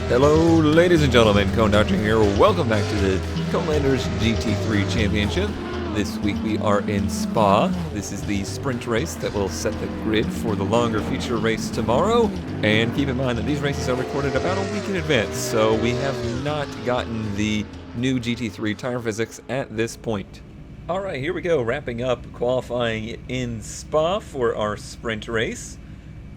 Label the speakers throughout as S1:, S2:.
S1: Hello, ladies and gentlemen, Conelanders here. Welcome back to the Conelanders GT3 Championship. This week we are in Spa. This is the sprint race that will set the grid for the longer feature race tomorrow. And keep in mind that these races are recorded about a week in advance, so we have not gotten the new GT3 tire physics at this point. Alright, here we go, wrapping up qualifying in Spa for our sprint race.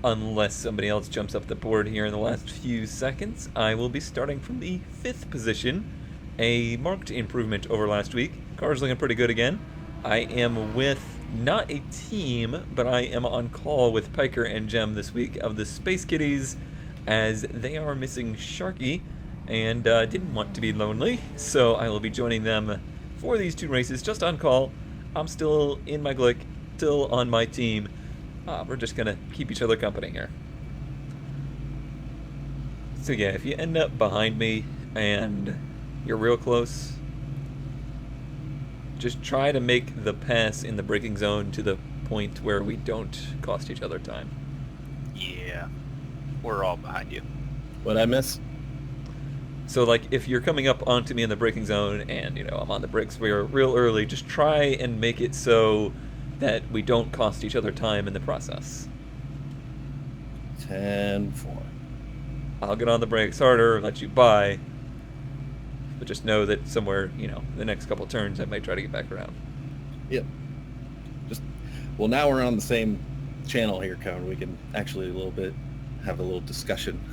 S1: Unless somebody else jumps up the board here in the last few seconds, I will be starting from the 5th position. A marked improvement over last week. Car's looking pretty good again. I am with not a team, but I am on call with Piker and Jem this week of the Space Kitties, as they are missing Sharky and didn't want to be lonely, so I will be joining them for these two races just on call. I'm still in my glick, still on my team. We're just gonna keep each other company here. So yeah, if you end up behind me and you're real close, just try to make the pass in the braking zone to the point where we don't cost each other time.
S2: Yeah, we're all behind you.
S3: What'd I miss?
S1: So like, if you're coming up onto me in the braking zone and, you know, I'm on the brakes real early, just try and make it so that we don't cost each other time in the process.
S3: 10-4.
S1: I'll get on the brakes harder, let you by, but just know that somewhere, you know, the next couple turns I might try to get back around.
S3: Yep. Well, now we're on the same channel here, Cone. We can actually have a little discussion.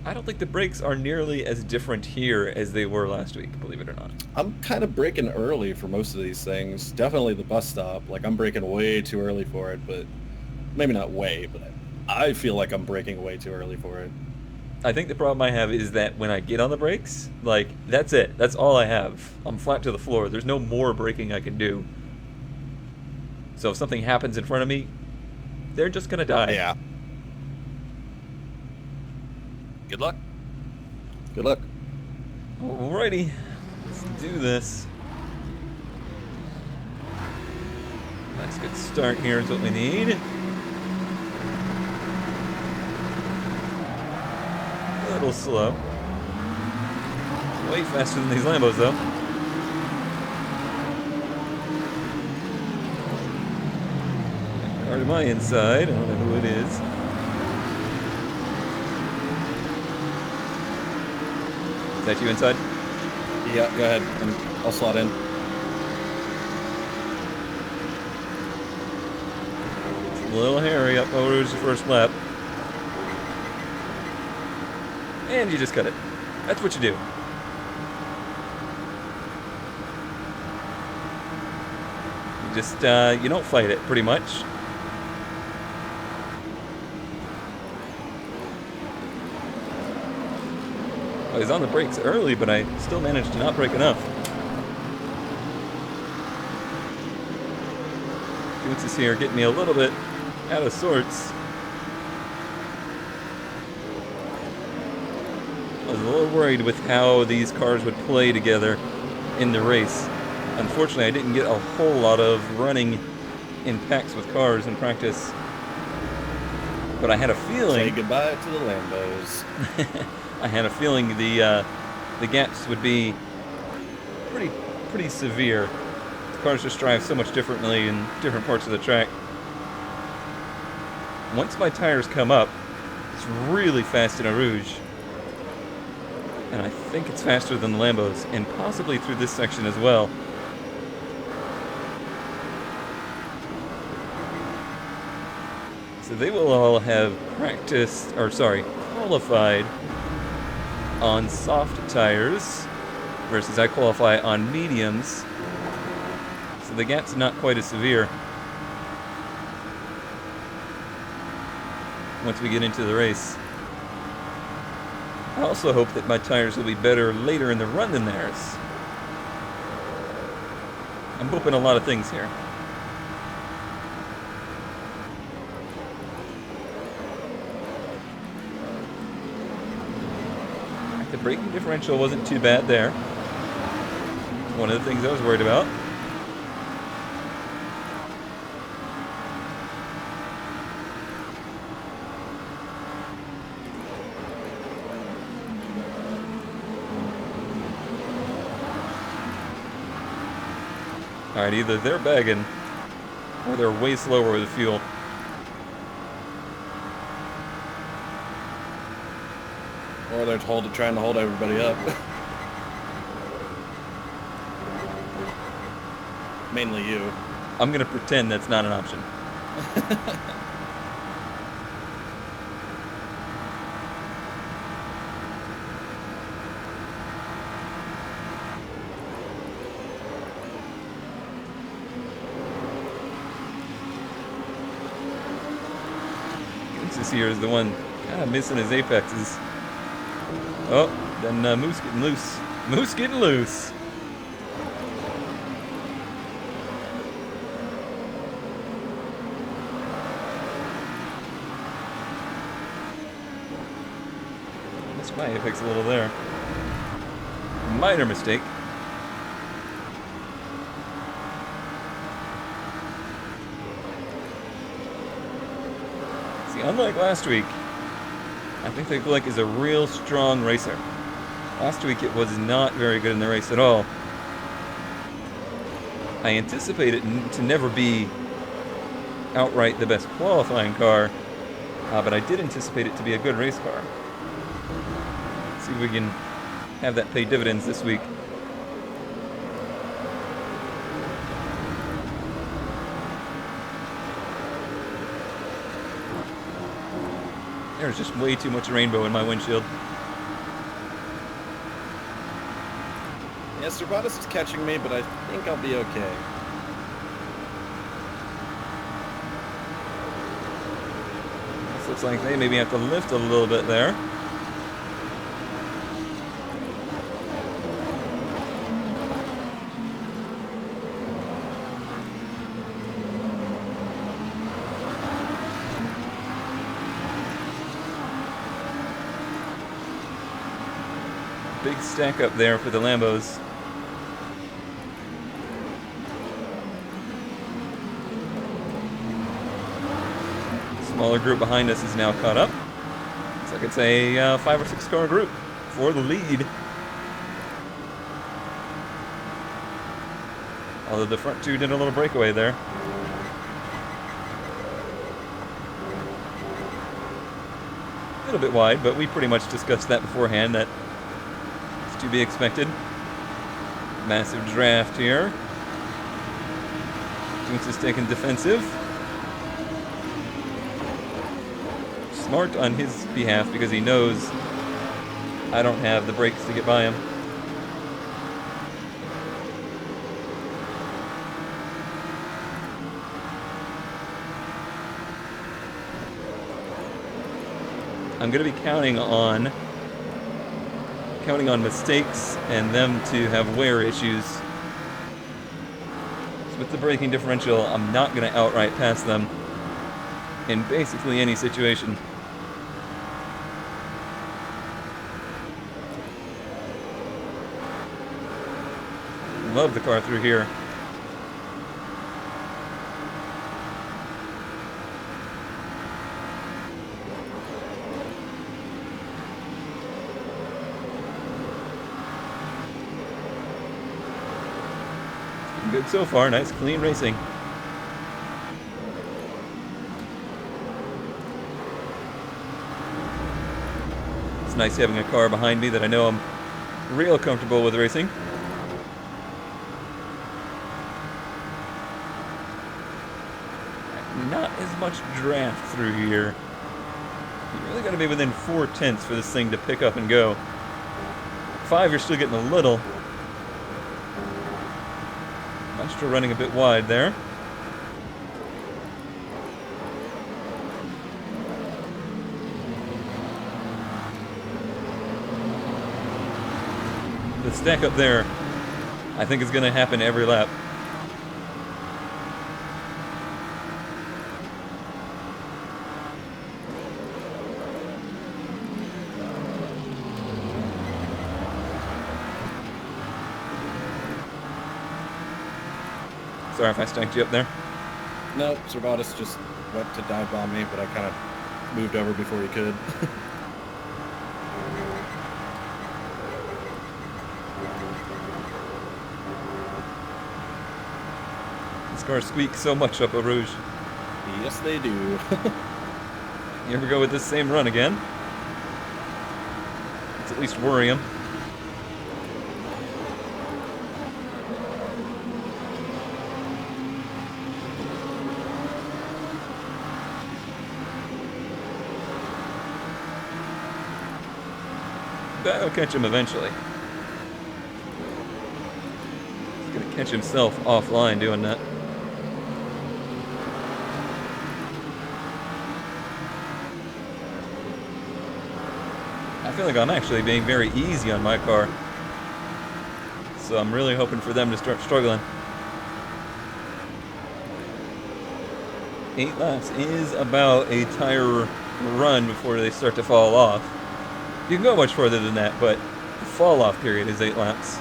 S1: I don't think the brakes are nearly as different here as they were last week, believe it or not.
S3: I'm kind of braking early for most of these things. Definitely the bus stop. Like, I'm braking way too early for it, but maybe not way, but I feel like I'm braking way too early for it.
S1: I think the problem I have is that when I get on the brakes, like, that's it. That's all I have. I'm flat to the floor. There's no more braking I can do. So if something happens in front of me, they're just gonna die.
S3: Yeah.
S2: Good luck.
S3: Good luck.
S1: Alrighty, let's do this. Nice good start here is what we need. A little slow. Way faster than these Lambos though. Car to my inside, I don't know who it is. Is that you inside?
S3: Yeah, go ahead. I'll slot in.
S1: It's a little hairy up over your first lap. And you just cut it. That's what you do. You just, you don't fight it, pretty much. I was on the brakes early, but I still managed to not brake enough. Boots is here, getting me a little bit out of sorts. I was a little worried with how these cars would play together in the race. Unfortunately, I didn't get a whole lot of running in packs with cars in practice. But I had a feeling...
S3: Say goodbye to the Lambos.
S1: I had a feeling the gaps would be pretty severe. The cars just drive so much differently in different parts of the track. Once my tires come up, it's really fast in a Rouge. And I think it's faster than the Lambos, and possibly through this section as well. So they will all have qualified on soft tires, versus I qualify on mediums. So the gap's not quite as severe once we get into the race. I also hope that my tires will be better later in the run than theirs. I'm hoping a lot of things here. The braking differential wasn't too bad there. One of the things I was worried about. Alright, either they're bagging or they're way slower with the fuel.
S3: Or they're trying to hold everybody up. Mainly you.
S1: I'm gonna pretend that's not an option. This here is the one kind of missing his apexes. Oh, then Moose getting loose. Moose getting loose. Missed my apex a little there. Minor mistake. See, unlike last week, I think that Glick is a real strong racer. Last week it was not very good in the race at all. I anticipate it to never be outright the best qualifying car, but I did anticipate it to be a good race car. See if we can have that pay dividends this week. There's just way too much rainbow in my windshield.
S3: Yeah, Cervatus is catching me, but I think I'll be okay.
S1: This looks like they maybe have to lift a little bit there. Big stack up there for the Lambos. Smaller group behind us is now caught up. Looks like it's a 5 or 6 car group for the lead. Although the front two did a little breakaway there. A little bit wide, but we pretty much discussed that beforehand. That to be expected. Massive draft here. Dukes is taking defensive. Smart on his behalf because he knows I don't have the brakes to get by him. I'm going to be counting on mistakes and them to have wear issues. So with the braking differential, I'm not going to outright pass them in basically any situation. Love the car through here. Good so far, nice clean racing. It's nice having a car behind me that I know I'm real comfortable with racing. Not as much draft through here. You really got to be within 4/10 for this thing to pick up and go. 5, you're still getting a little. Maestro running a bit wide there. The stack up there, I think, is going to happen every lap. Sorry if I stacked you up there.
S3: No, Cervatus just went to dive bomb me, but I kind of moved over before he could.
S1: These cars squeak so much up Eau Rouge.
S3: Yes, they do.
S1: Here we go with this same run again. Let's at least worry him. That'll catch him eventually. He's gonna catch himself offline doing that. I feel like I'm actually being very easy on my car. So I'm really hoping for them to start struggling. 8 laps is about a tire run before they start to fall off. You can go much further than that, but the fall-off period is 8 laps.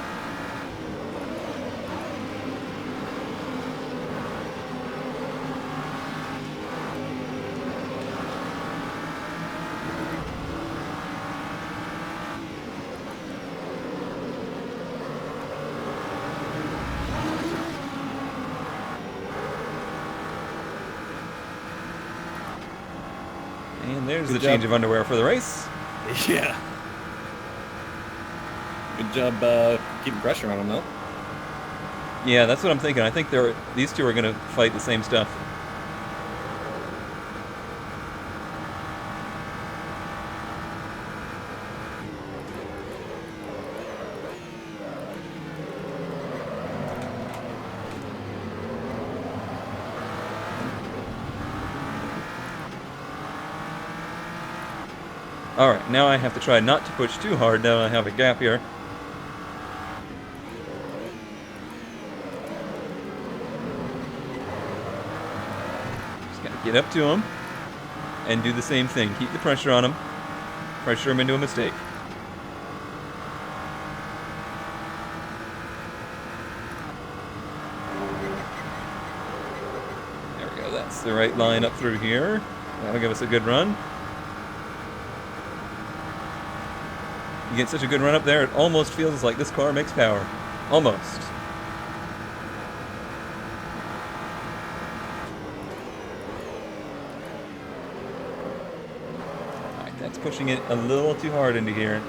S1: And there's the change of underwear for the race.
S3: Yeah. Good job keeping pressure on them, though.
S1: Yeah, that's what I'm thinking. I think these two are going to fight the same stuff. Alright, now I have to try not to push too hard now I have a gap here. Just gotta get up to him and do the same thing. Keep the pressure on him. Pressure him into a mistake. There we go, that's the right line up through here. That'll give us a good run. You get such a good run up there, it almost feels like this car makes power. Almost. Alright, that's pushing it a little too hard into here.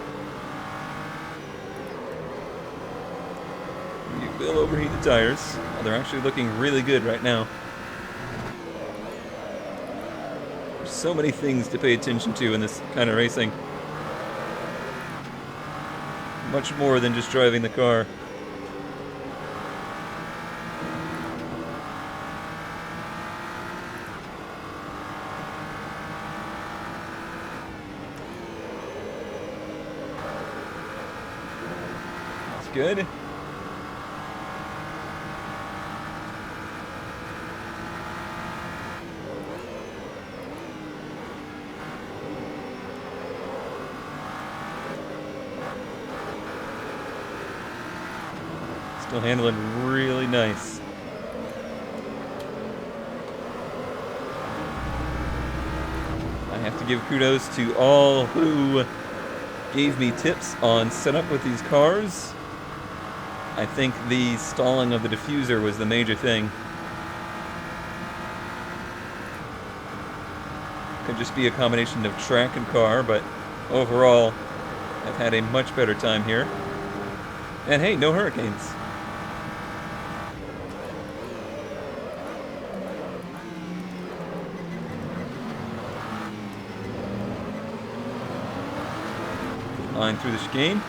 S1: You will overheat the tires. Well, they're actually looking really good right now. There's so many things to pay attention to in this kind of racing. Much more than just driving the car. That's good. Still handling really nice. I have to give kudos to all who gave me tips on setup with these cars. I think the stalling of the diffuser was the major thing. Could just be a combination of track and car, but overall, I've had a much better time here. And hey, no hurricanes. Line through the chicane.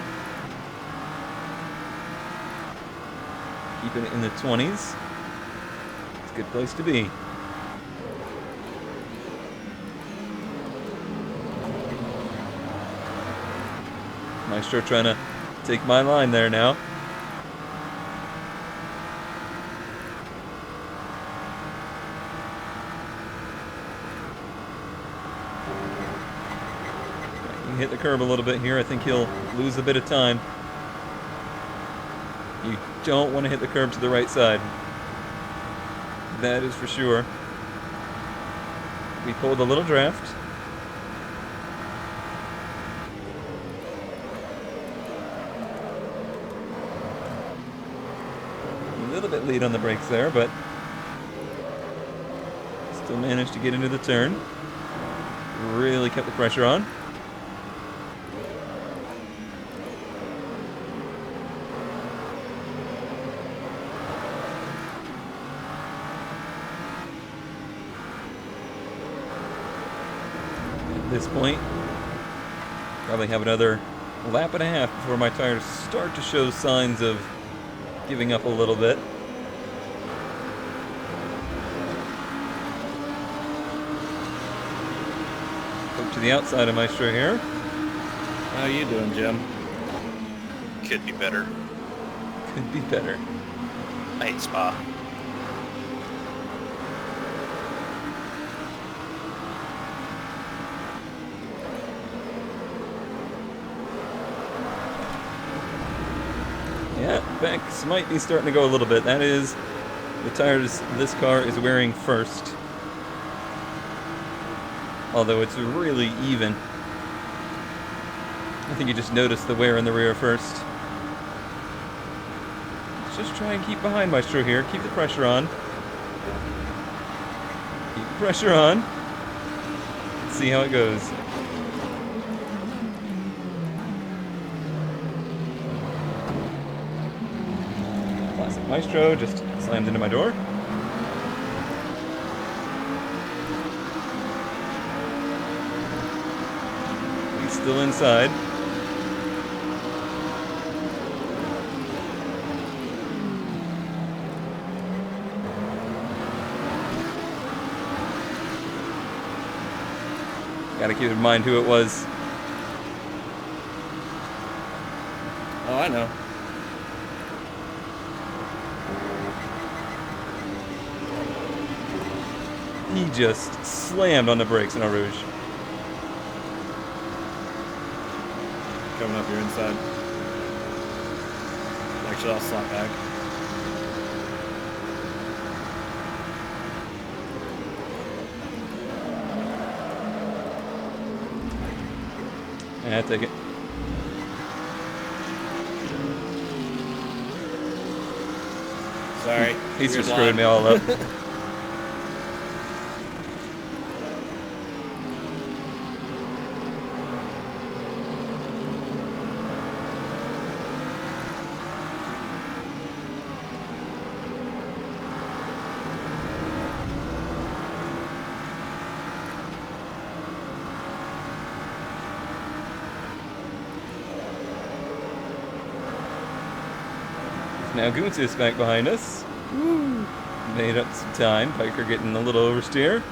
S1: Keeping it in the 20s. It's a good place to be. Maestro trying to take my line there now. Hit the curb a little bit here. I think he'll lose a bit of time. You don't want to hit the curb to the right side. That is for sure. We pulled a little draft. A little bit lead on the brakes there, but Still managed to get into the turn. Really kept the pressure on. At this point, probably have another lap and a half before my tires start to show signs of giving up a little bit. Up to the outside of Maestro here.
S3: How you doing, Jim?
S2: Could be better.
S1: Could be better.
S2: I hate Spa.
S1: Yeah, backs might be starting to go a little bit. That is the tires this car is wearing first. Although it's really even. I think you just noticed the wear in the rear first. Let's just try and keep behind Maestro here. Keep the pressure on. Keep the pressure on. Let's see how it goes. Classic Maestro just slammed into my door. Still inside. Gotta keep in mind who it was.
S3: Oh, I know.
S1: He just slammed on the brakes in a Rouge.
S3: Coming up your inside. Actually, I'll slap back.
S1: Yeah, take it.
S3: Sorry.
S1: He's
S3: You're
S1: just screwing
S3: blind.
S1: me all up. Now Goons is back behind us. Woo. Made up some time. Piker getting a little oversteer.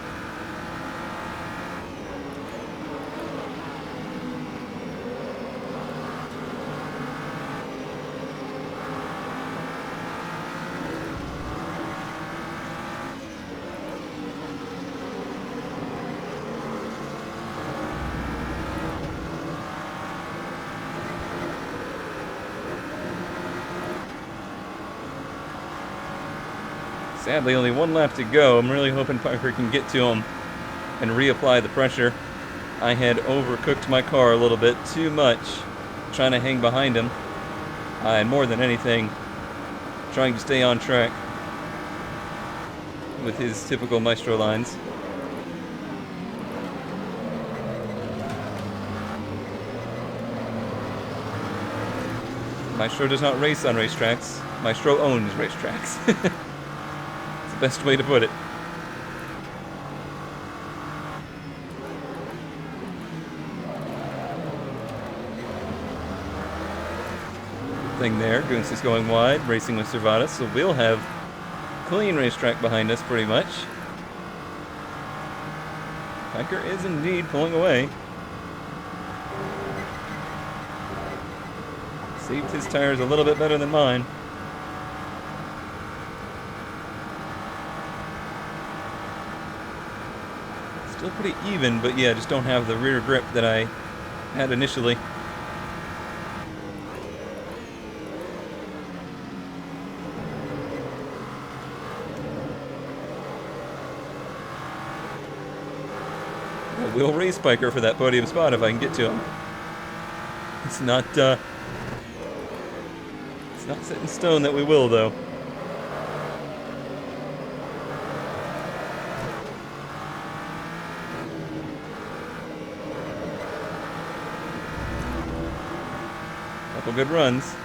S1: Sadly, only one lap to go. I'm really hoping Piper can get to him and reapply the pressure. I had overcooked my car a little bit too much trying to hang behind him. And more than anything, trying to stay on track with his typical Maestro lines. Maestro does not race on racetracks. Maestro owns racetracks. Best way to put it. Thing there, Goons is going wide, racing with Servata, so we'll have clean racetrack behind us pretty much. Piker is indeed pulling away. Saved his tires a little bit better than mine. Still pretty even, but yeah, just don't have the rear grip that I had initially. We'll race Piker for that podium spot if I can get to him. It's not set in stone that we will, though. Couple good runs.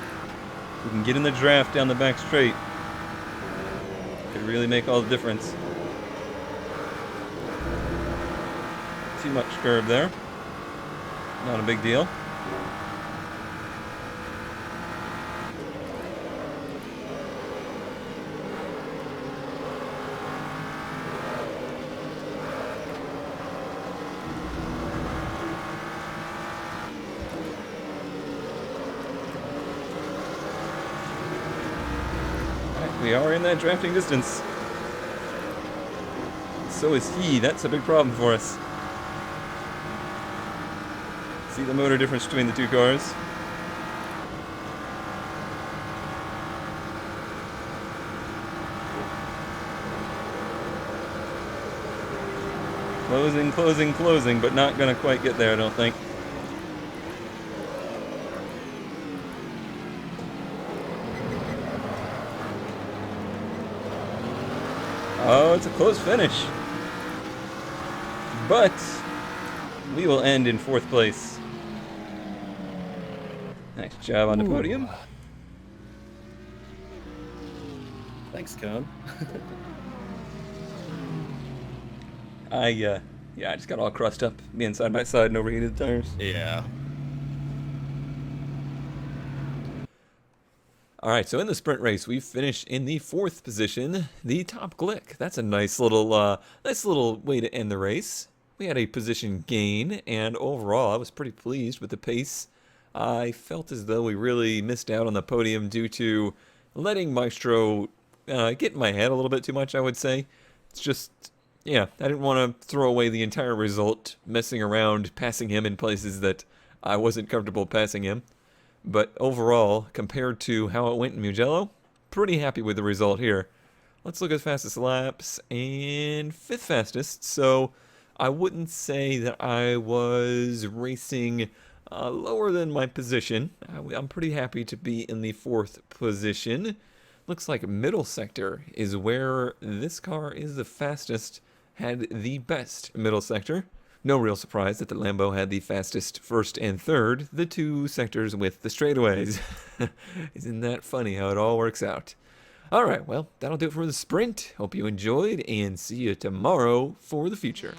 S1: We can get in the draft down the back straight. Could really make all the difference. Too much curb there. Not a big deal. We are in that drafting distance. So is he. That's a big problem for us. See the motor difference between the two cars. Closing, closing, closing, but not gonna quite get there, I don't think. Oh, it's a close finish. But we will end in 4th place. Nice job on the podium.
S3: Thanks, Cone.
S1: I just got all crushed up being side by side and overheated the tires.
S3: Yeah.
S1: All right, so in the sprint race, we finished in the 4th position, the top glick. That's a nice little way to end the race. We had a position gain, and overall, I was pretty pleased with the pace. I felt as though we really missed out on the podium due to letting Maestro get in my head a little bit too much, I would say. It's just, yeah, I didn't want to throw away the entire result messing around, passing him in places that I wasn't comfortable passing him. But overall, compared to how it went in Mugello, pretty happy with the result here. Let's look at fastest laps, and 5th fastest, so I wouldn't say that I was racing lower than my position. I'm pretty happy to be in the 4th position. Looks like middle sector is where this car is the fastest, had the best middle sector. No real surprise that the Lambo had the fastest 1st and 3rd, the 2 sectors with the straightaways. Isn't that funny how it all works out? Alright, well, that'll do it for the sprint. Hope you enjoyed, and see you tomorrow for the future.